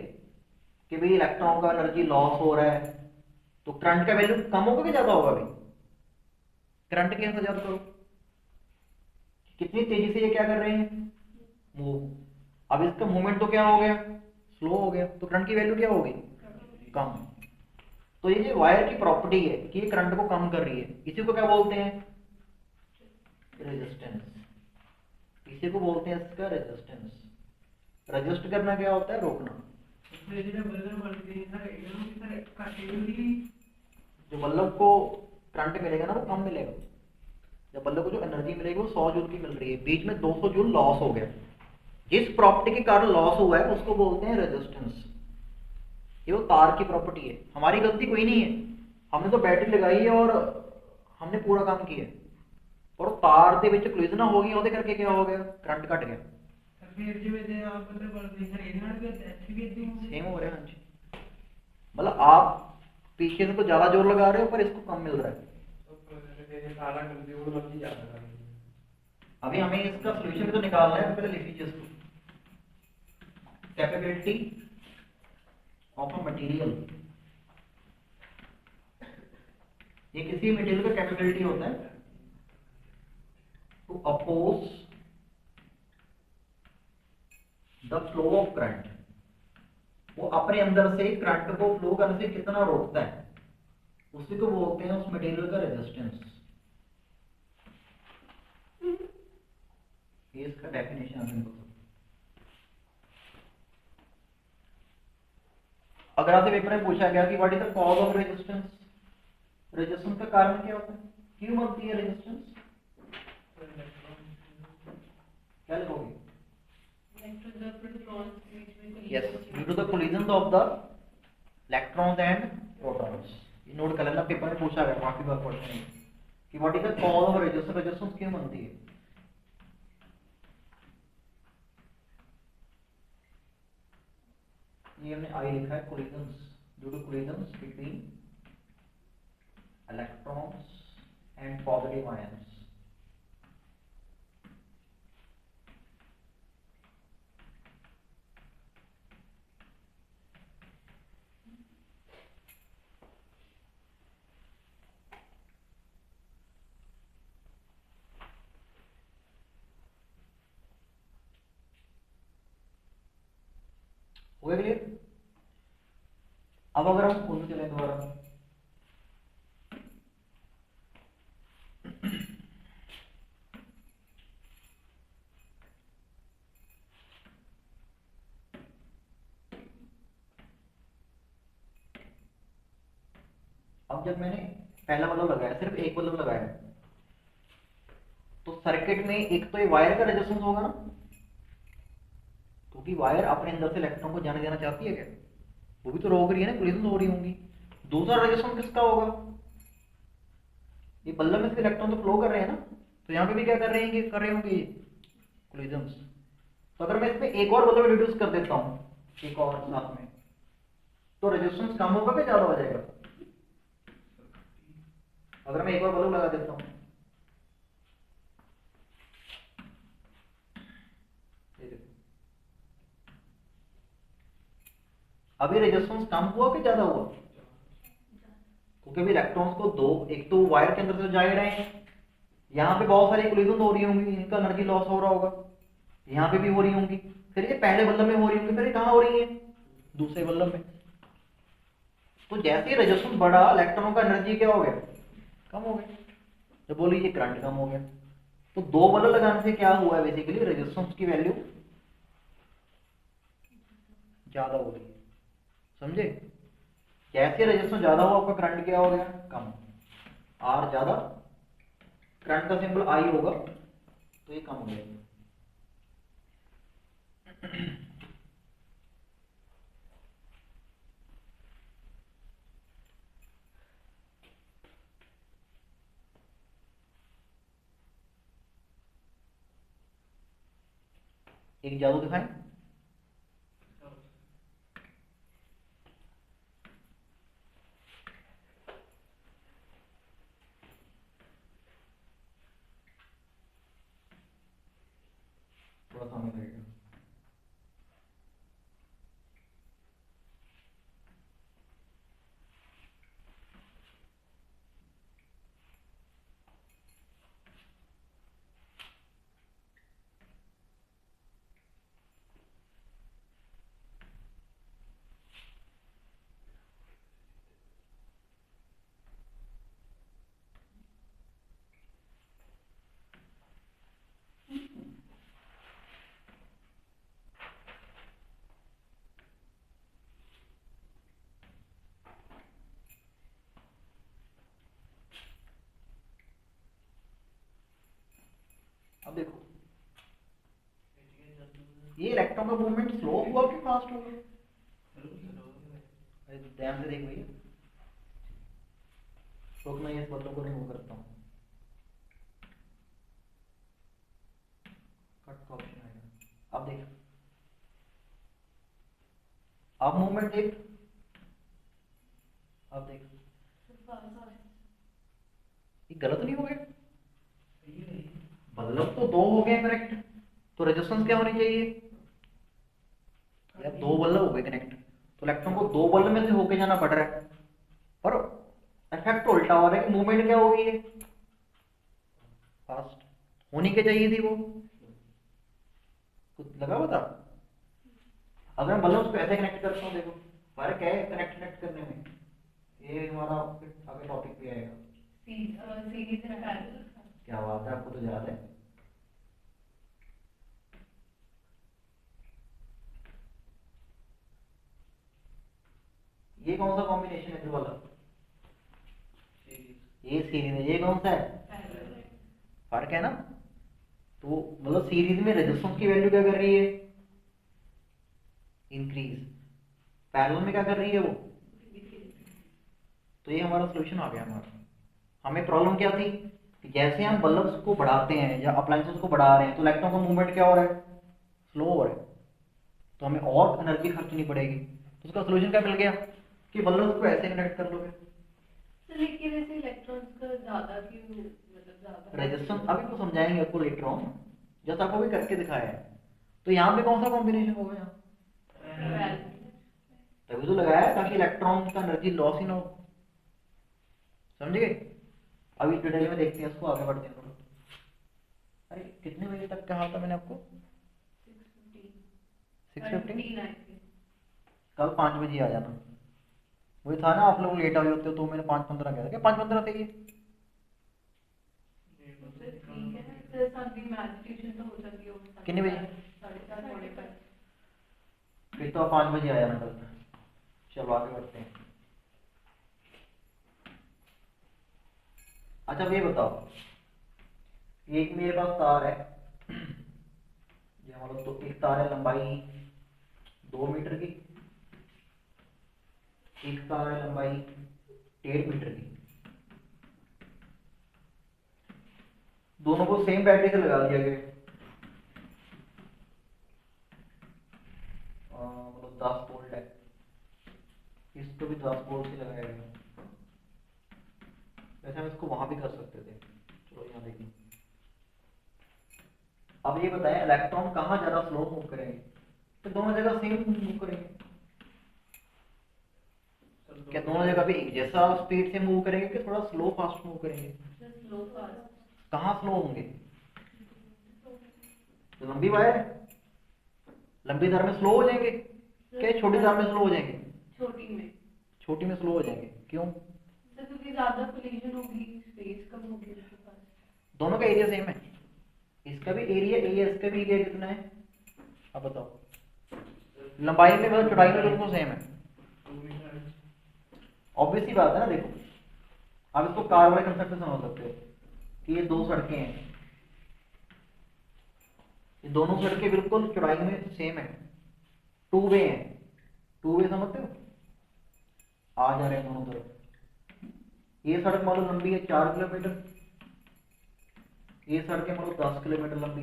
कि भाई इलेक्ट्रॉन का एनर्जी लॉस हो रहा है तो करंट का वैल्यू कम होगा कि ज्यादा होगा? भाई करंट कैसे ज्यादा करो, कितनी तेजी से ये क्या कर रहे हैं मूव। अब इसका मूवमेंट तो क्या हो गया, स्लो हो गया, तो करंट की वैल्यू क्या होगी, कम। तो ये जो वायर की प्रॉपर्टी है कि ये करंट को कम कर रही है, इसी को क्या बोलते हैं? रेजिस्टेंस। इसी को बोलते हैं इसका रेजिस्टेंस। रेजिस्ट करना क्या होता है? रोकना। जो बल्ब को करंट मिलेगा ना वो कम मिलेगा, जब बल्ब को जो एनर्जी मिलेगी वो 100 जूल की मिल रही है, बीच में 200 जूल लॉस हो गया। जिस प्रॉपर्टी के कारण लॉस हुआ है उसको बोलते हैं रेजिस्टेंस। ये वो तार की प्रॉपर्टी है, हमारी गलती कोई नहीं है, हमने तो बैटरी लगाई है और हमने पूरा काम किया है, और तार ਦੇ ਵਿੱਚ ਕੋਲਿजन ਹੋ ਗਈ, ਉਹਦੇ ਕਰਕੇ क्या हो गया, करंट घट गया। फिर जिਵੇਂ ਜੇ ਆਪ मतलब बल्दी खरीदना भी ऐसी भी इतनी सेम हो रहा है। हाँ जी, मतलब आप पीछे से तो ज्यादा जोर लगा रहे हो पर इसको कम मिल रहा है। काला कर दिया वो लग जाता है। अभी हमें इसका सॉल्यूशन तो निकालना है, पहले लिख लीजिए इसको। कैपेबिलिटी ऑफ अ मटेरियल, ये किसी मटेरियल का कैपेबिलिटी होता है to oppose the flow of current, वो अपने अंदर से करंट को फ्लो करने से कितना रोकता है, उसी को बोलते हैं उस मटेरियल का रेजिस्टेंस। ये इसका डेफिनेशन है सिंपल। अगर आपसे पेपर में पूछा गया कि what is the cause of resistance, resistance का कारण क्या होता है, क्यों बनती है रेजिस्टेंस, क्या लिखोगे? Yes, due to the collision of the electrons and protons. ये नोट कर लेना, पेपर में पूछा गया काफी बार क्वेश्चन है कि what is the cause of resistance, resistance क्यों बनती है। ये हमने आई लिखा है, collisions, due to collisions between electrons and positive ions. हो गया क्लियर? अब अगर हम खोलते चले दोबारा, अब जब मैंने पहला बल्ब लगाया, सिर्फ एक बल्ब लगाया, तो सर्किट में एक तो ये वायर का रेजिस्टेंस होगा ना, क्योंकि वायर अपने अंदर से इलेक्ट्रॉन को जाने देना चाहती है क्या, वो भी तो रोक रही है ना, कोलिजन हो रही होंगी। दूसरा रेजिस्टेंस किसका होगा, ये बल्ब में से इलेक्ट्रॉन तो फ्लो कर रहे हैं ना, तो यहाँ पे भी क्या कर रहे होंगे कोलिजन्स। तो अगर मैं इसमें एक और बल्ब रिड्यूस कर देता हूँ, एक और साथ में, तो रेजिस्टेंस कम होगा कि ज्यादा हो जाएगा। अगर मैं एक और बल्ब लगा देता हूँ, अभी रेजिस्टेंस कम हुआ कि ज्यादा हुआ, क्योंकि अभी इलेक्ट्रॉन्स को दो, एक तो वायर के अंदर से जा रहे हैं, यहाँ पे बहुत सारी कोलिजन हो रही होंगी, इनका एनर्जी लॉस हो रहा होगा, यहाँ पे भी हो रही होंगी, फिर ये पहले बल्ब में हो रही होंगी, फिर ये कहाँ हो रही है, दूसरे बल्ब में। तो जैसे ही रेजिस्टेंस बढ़ा, इलेक्ट्रॉनों का एनर्जी क्या हो गया, कम हो गया, तो बोल लीजिए करंट कम हो गया। तो दो बल्ब लगाने से क्या हुआ है, बेसिकली रेजिस्टेंस की वैल्यू ज्यादा हो रही है, समझे। जैसे रेजिस्टेंस ज्यादा हो, आपका करंट क्या हो गया, कम, आर ज्यादा, करंट का सिंबल आई होगा, तो ये कम हो गया। एक जादू दिखाएं, थोड़ा समय लगेगा। अब देखो, ये इलेक्ट्रॉन का मूवमेंट स्लो हुआ कि फास्ट हुआ, अरे ध्यान से देख भैया, तो मैं इस बटन को रिमूव करता हूँ, कट का ऑप्शन आएगा। अब देख, अब मूवमेंट देख, अब देख, ये गलत नहीं हो गया? बल्ब तो दो हो गए कनेक्ट, तो रेजिस्टेंस क्या होनी चाहिए यार? दो बल्ब हो गए कनेक्ट, तो इलेक्ट्रॉन को दो बल्ब में से होके जाना पड़ रहा है, पर इफेक्ट उल्टा हो रहा है कि मूवमेंट क्या होगी है, फास्ट होनी क्या चाहिए थी वो, कुछ लगा बता। अगर हम बल्ब को ऐसे कनेक्ट करता हूँ, देखो फर्क है कनेक्ट करने में, ये हमारा आगे टॉपिक भी आएगा। सीरीज में पैरेलल। क्या बात है, आपको तो याद है। ये कौन सा कॉम्बिनेशन है फिर वाला? ये सीरीज है, ये कौन सा है? फर्क है ना। तो मतलब सीरीज में रेजिस्टेंस की वैल्यू क्या कर रही है? इंक्रीज। पैरेलल में क्या कर रही है वो? तो ये हमारा सोल्यूशन आ गया हमारा। हमें प्रॉब्लम क्या थी कि जैसे हम बल्ब्स को बढ़ाते हैं या अप्लायंसेस को बढ़ा रहे हैं तो इलेक्ट्रॉन का मूवमेंट क्या हो रहा है? स्लो हो रहा है, तो हमें और एनर्जी खर्च नहीं पड़ेगी। तो उसका सोल्यूशन क्या मिल गया कि बल्ब्स को ऐसे कनेक्ट कर लोगे। लेकिन ऐसे इलेक्ट्रॉन्स का ज्यादा क्यों, मतलब ज्यादा रेजिस्टेंस अभी तो समझाएंगे आपको लेटर ऑन, जैसा आपको भी करके दिखाया है। तो यहाँ पे कौन सा कॉम्बिनेशन होगा? यहाँ तभी तो लगाया है ताकि इलेक्ट्रॉन का एनर्जी लॉस ही ना हो, समझ गए। अभी डिटेल में देखते हैं इसको, आगे बढ़ते हैं थोड़ा। अरे कितने बजे तक कहा था मैंने आपको? 6:15। कल 5 बजे आ जाना। वही था ना, आप लोग लेट आए होते हो तो मैंने 5:15 कहा था, क्या 5:15 सही है? कितने बजे? फिर तो आप 5 बजे आ जाना कल। चलो आगे बढ़ते हैं। अच्छा अब ये बताओ, एक मेरे पास तार है, ये हमारा तो एक तार है लंबाई 2 मीटर की, एक तार है लंबाई 1.5 मीटर की। दोनों को सेम बैटरी से लगा दिया गया, मतलब 10 वोल्ट है, इसको भी 10 वोल्ट से लगाया गया। वैसे हम इसको वहां भी कर सकते थे, चलो यहाँ देखिए। अब ये बताएं इलेक्ट्रॉन कहाँ ज्यादा स्लो मूव करेंगे? तो दोनों जगह सेम मूव करेंगे। क्या दोनों जगह भी एक जैसा स्पीड से मूव करेंगे कि थोड़ा स्लो फास्ट मूव करेंगे? कहाँ स्लो होंगे? तो लंबी वायर है, लंबी तार में स्लो हो जाएंगे क्या? छोटी तार में स्लो हो जाएंगे? छोटी में स्लो हो जाएंगे, क्यों? क्योंकि ज्यादा कोलिजन होगी, स्पेस कम होगी उसके पास। दोनों का एरिया सेम है, इसका भी एरिया ए है, इसका भी एरिया कितना है? अब बताओ। लंबाई में मतलब चौड़ाई में बिल्कुल सेम है, ऑब्वियस ही बात है ना। देखो आप इसको कार वाले कंसेप्ट से समझ सकते हो कि ये दो सड़कें हैं, ये दोनों सड़कें बिल्कुल चौड़ाई में सेम है, 2 वे हैं। 2 वे समझते हो, आ जा रहे हैं दोनों तरफ। ये सड़क मान लो लंबी है 4 किलोमीटर, ये सड़क मान लो 10 किलोमीटर लंबी।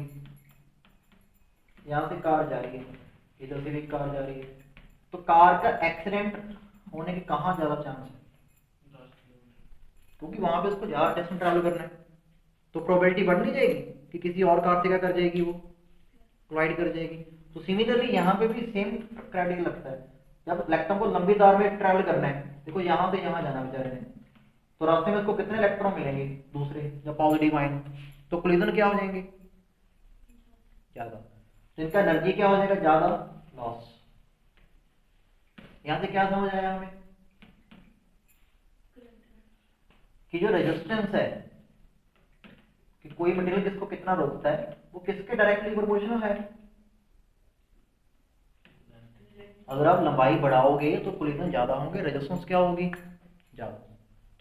यहाँ से कार जा रही है, इधर से भी कार जा रही है, तो कार का एक्सीडेंट होने के कहाँ ज्यादा चांस है? क्योंकि वहां पे उसको ज्यादा डिस्टेंस ट्रैवल करना है, तो प्रोबेबिलिटी बढ़ नहीं जाएगी कि किसी और कार से क्या कर जाएगी, वो प्रोवाइड कर जाएगी। तो सिमिलरली यहाँ पे भी सेम क्राइटेरिया लगता है। जब इलेक्ट्रॉन को लंबी तार में ट्रैवल करना है, देखो यहाँ से यहाँ जाना बेचारे ने, तो रास्ते में उसको कितने इलेक्ट्रॉन मिलेंगे दूसरे या पॉजिटिव आयन, तो कोलिजन क्या हो जाएंगे? ज्यादा, तो इनका एनर्जी क्या हो जाएगा? ज्यादा लॉस। यहां से क्या समझ आया हमें कि जो रेजिस्टेंस है कि कोई मटेरियल किसको कितना रोकता है, वो किसके डायरेक्टली प्रोपोर्शनल है। अगर आप लंबाई बढ़ाओगे तो कोलिजन ज्यादा होंगे, रेजिस्टेंस क्या होगी? ज्यादा।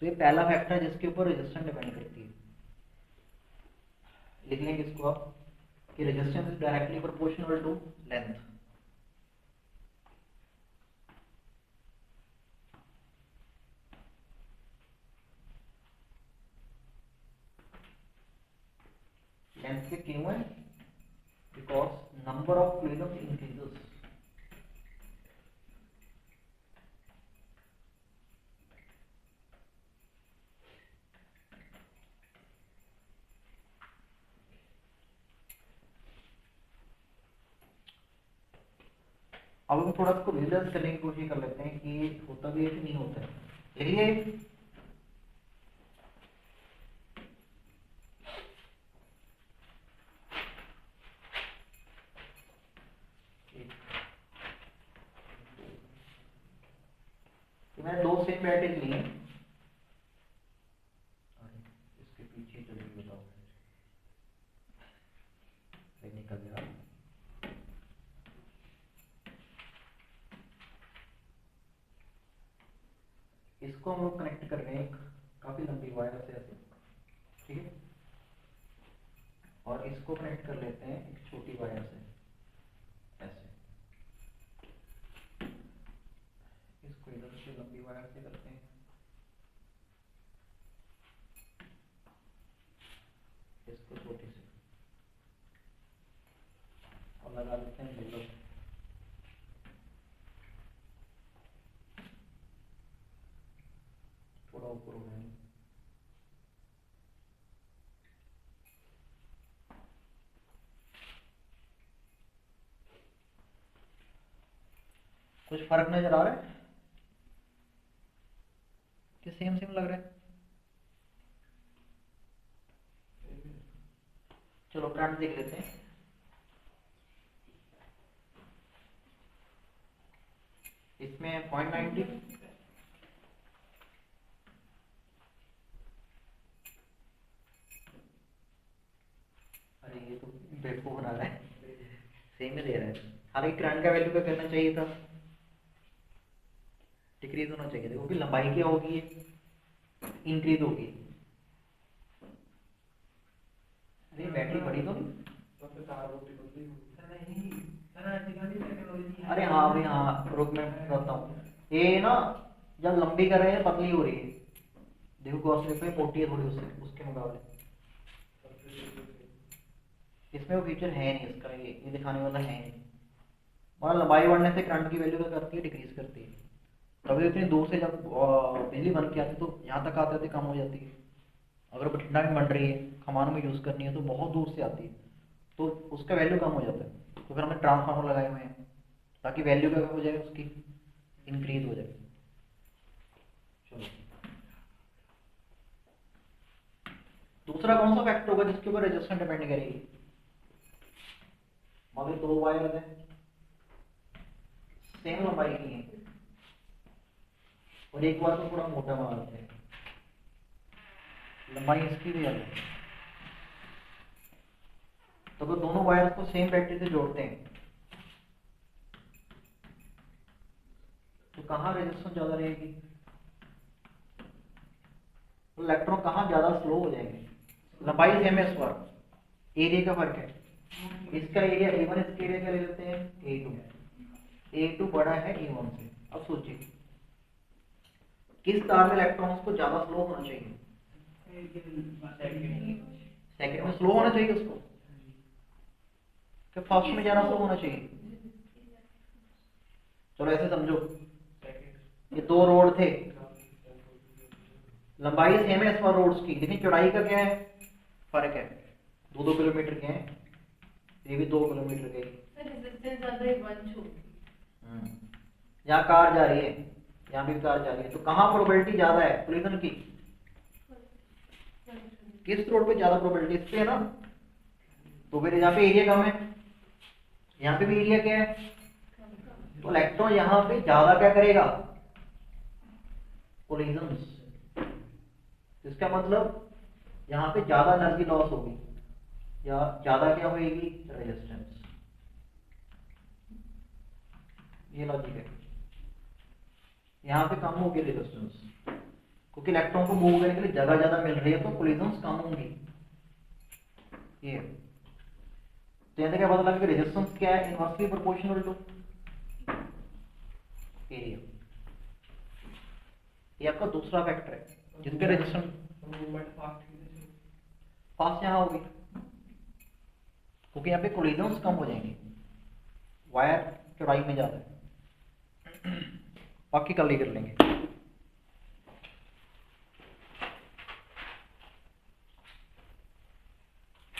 तो ये पहला फैक्टर है जिसके ऊपर रेजिस्टेंस डिपेंड करती है। लिख लेंगे इसको आप कि resistance is directly proportional to length. Length के क्यों है? Because number of collision increases. अब हम थोड़ा इसको विजुअलाइज करने की कोशिश कर लेते हैं कि होता भी है कि नहीं होता है। लिखिए तो मैंने दो सेम बैटरीज लिए। इसके पीछे चलिए बताओ, निकल गया। इसको हम लोग कनेक्ट कर रहे हैं एक काफी लंबी वायर से ऐसे, ठीक है, और इसको कनेक्ट कर लेते हैं एक छोटी वायर से ऐसे। इसको इधर से लंबी वायर से करते हैं, इसको छोटी से, और लगा लेते हैं लेवल। थोड़ा ऊपर हो जाएंगे। कुछ फर्क नजर आ रहा है कि सेम सेम लग रहा है? चलो करंट देख लेते हैं। इसमें 0.90, अरे ये तो बेवकूफ बना रहा है, सेम ही दे रहा है। हालांकि करंट का वैल्यू क्या करना चाहिए था, डिक्रीज होना चाहिए। देखो कि लंबाई क्या होगी, इंक्रीज होगी। अरे बैटरी बड़ी तो नहीं, अरे हाँ भाई हाँ, रुक मैं बताता हूँ। ये ना जब लंबी कर रहे हैं पतली हो रही है। देखो क्रॉस पे मोटी है थोड़ी उससे, उसके मुकाबले। इसमें वो फीचर है नहीं इसका, ये दिखाने वाला है नहीं। और लंबाई बढ़ने से करंट की वैल्यू क्या करती है, डिक्रीज करती है। कभी इतनी दूर से जब बिजली बन के आती है तो यहाँ तक आते आते कम हो जाती है। अगर बठिंडा में बन रही है, खमानों में यूज़ करनी है तो बहुत दूर से आती है, तो उसका वैल्यू कम हो जाता है। तो फिर हमने ट्रांसफार्मर लगाए हुए हैं ताकि वैल्यू क्या हो जाए उसकी, इंक्रीज हो जाए। चलो दूसरा कौन सा फैक्टर होगा जिसके ऊपर रेजिस्टेंस डिपेंड करेगी? मान लो दो वायर है, सेम लंबाई की है, और एक बार तो थोड़ा मोटा बना देते हैं, लंबाई इसकी भी अलग है। तो अगर दोनों वायर को सेम बैटरी से जोड़ते हैं तो कहाँ रेजिस्टेंस ज्यादा रहेगी, तो इलेक्ट्रॉन कहाँ ज्यादा स्लो हो जाएंगे? लंबाई सेम है, इस बार एरिया का फर्क है। इसका एरिया A1, इसके एरिया क्या ले लेते हैं A2। A2 बड़ा है A1 से। अब सोचिए किस तार में इलेक्ट्रॉन्स को ज्यादा स्लो होना चाहिए? सेकंड में स्लो होना चाहिए उसको, कि फर्स्ट में ज्यादा स्लो होना चाहिए? चलो ऐसे समझो, ये दो रोड थे, लंबाई सेम है इस बार रोड्स की, लेकिन चौड़ाई का क्या है, फर्क है। 2-2 किलोमीटर के हैं, ये भी 2 किलोमीटर के। यहाँ कार जा रही है, यहाँ भी कार जा रही है, तो कहाँ प्रोबेबिलिटी ज्यादा है कोलिजन की? किस रोड पे ज्यादा प्रोबेबिलिटी? इस पे है ना। तो फिर यहाँ पे एरिया कम है, यहाँ पे भी एरिया क्या है, तो इलेक्ट्रॉन यहाँ पे ज्यादा क्या करेगा, कोलिजन। इसका मतलब यहाँ पे ज्यादा एनर्जी लॉस होगी, या ज्यादा क्या होगी, रेजिस्टेंस। ये लॉजिक है। यहाँ पे कम होगी रेजिस्टेंस, क्योंकि इलेक्ट्रॉन को मूव करने के लिए जगह ज्यादा मिल रही है, तो कोलिजन्स कम होंगी। ये तो यहाँ क्या पता लगा कि रेजिस्टेंस क्या है, इनवर्सली प्रोपोर्शनल टू एरिया। ये आपका दूसरा फैक्टर है जिसके रेजिस्टेंस फास्ट यहाँ होगी, क्योंकि यहाँ पे कोलिजन्स कम हो जाएंगे, वायर चौड़ाई में ज़्यादा है। बाकी कल ही कर लेंगे।